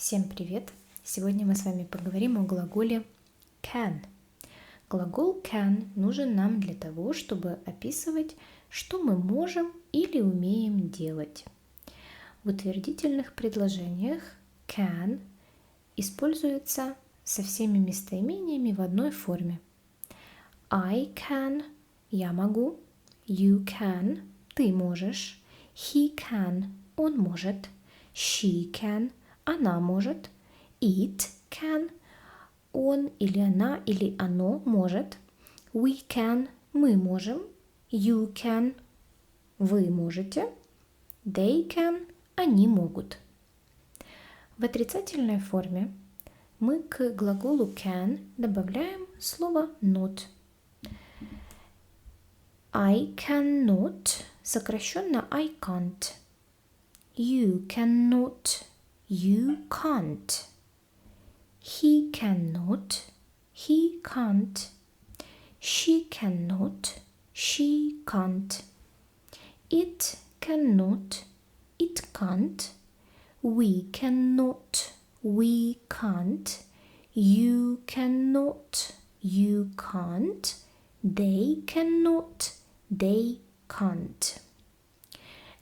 Всем привет! Сегодня мы с вами поговорим о глаголе can. Глагол can нужен нам для того, чтобы описывать, что мы можем или умеем делать. В утвердительных предложениях can используется со всеми местоимениями в одной форме. I can – я могу, you can – ты можешь, he can – он может, she can – она может, it can – он или она или оно может, we can – мы можем, you can – вы можете, they can – они могут. В отрицательной форме мы к глаголу can добавляем слово not. I cannot, сокращенно I can't. You cannot, you can't. He cannot, he can't. She cannot, she can't. It cannot, it can't. We cannot, we can't. You cannot, you can't. They cannot, they can't.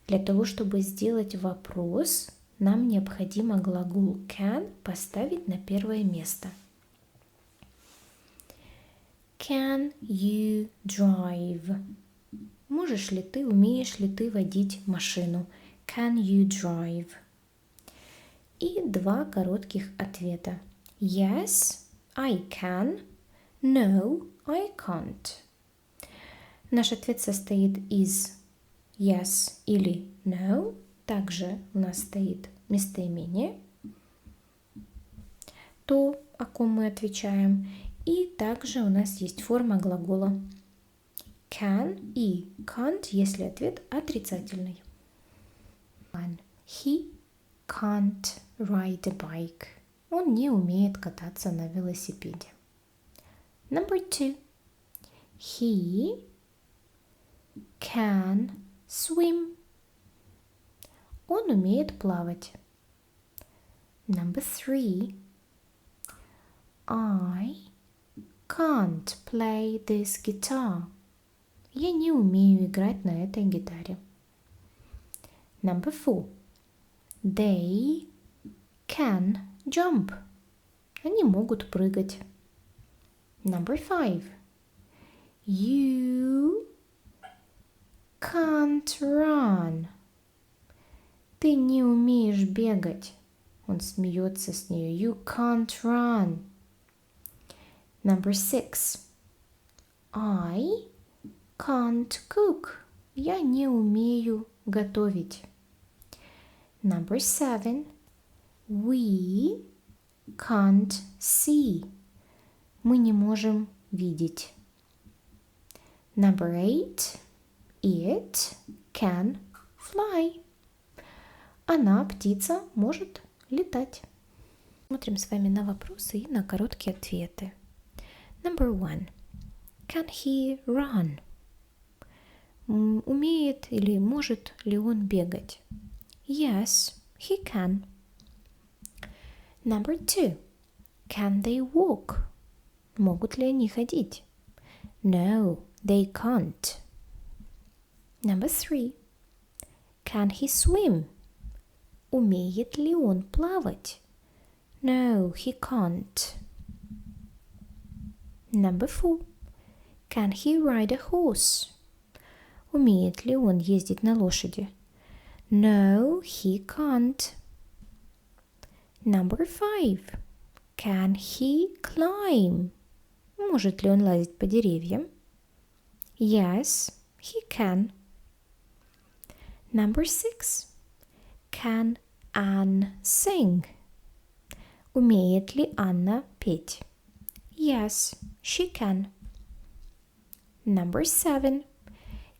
Для того, чтобы сделать вопрос, нам необходимо глагол can поставить на первое место. Can you drive? Можешь ли ты, умеешь ли ты водить машину? Can you drive? И два коротких ответа. Yes, I can. No, I can't. Наш ответ состоит из yes или no. Также у нас стоит местоимение, то, о ком мы отвечаем. И также у нас есть форма глагола can и can't, если ответ отрицательный. He can't ride a bike. Он не умеет кататься на велосипеде. Number 2. He can swim. Он умеет плавать. Number 3. I can't play this guitar. Я не умею играть на этой гитаре. Number 4. They can jump. Они могут прыгать. Number 5. You can't run. Ты не умеешь бегать. Он смеется с нее. You can't run. Number 6. I can't cook. Я не умею готовить. Number 7. We can't see. Мы не можем видеть. Number 8. It can fly. Она, птица, может летать. Смотрим с вами на вопросы и на короткие ответы. Number 1. Can he run? Умеет или может ли он бегать? Yes, he can. Number 2. Can they walk? Могут ли они ходить? No, they can't. Number 3. Can he swim? Умеет ли он плавать? No, he can't. Number 4. Can he ride a horse? Умеет ли он ездить на лошади? No, he can't. Number 5. Can he climb? Может ли он лазить по деревьям? Yes, he can. Number 6. Can Anne sing? Умеет ли Анна петь? Yes, she can. Number 7.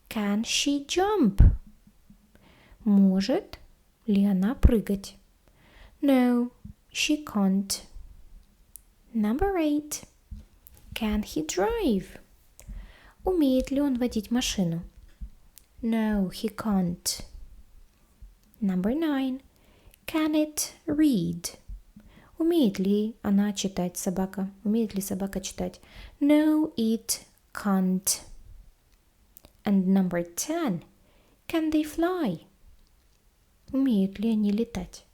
Can she jump? Может ли она прыгать? No, she can't. Number 8. Can he drive? Умеет ли он водить машину? No, he can't. Number 9. Can it read? Умеет ли она читать, собака? Умеет ли собака читать? No, it can't. And number 10. Can they fly? Умеют ли они летать?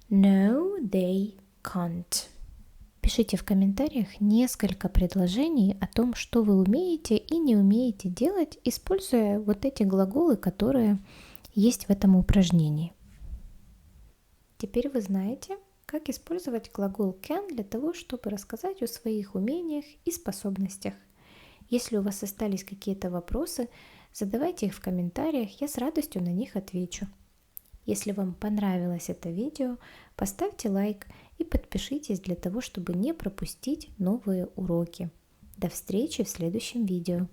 No, they can't. Пишите в комментариях несколько предложений о том, что вы умеете и не умеете делать, используя вот эти глаголы, которые есть в этом упражнении. Теперь вы знаете, как использовать глагол can для того, чтобы рассказать о своих умениях и способностях. Если у вас остались какие-то вопросы, задавайте их в комментариях, я с радостью на них отвечу. Если вам понравилось это видео, поставьте лайк и подпишитесь для того, чтобы не пропустить новые уроки. До встречи в следующем видео.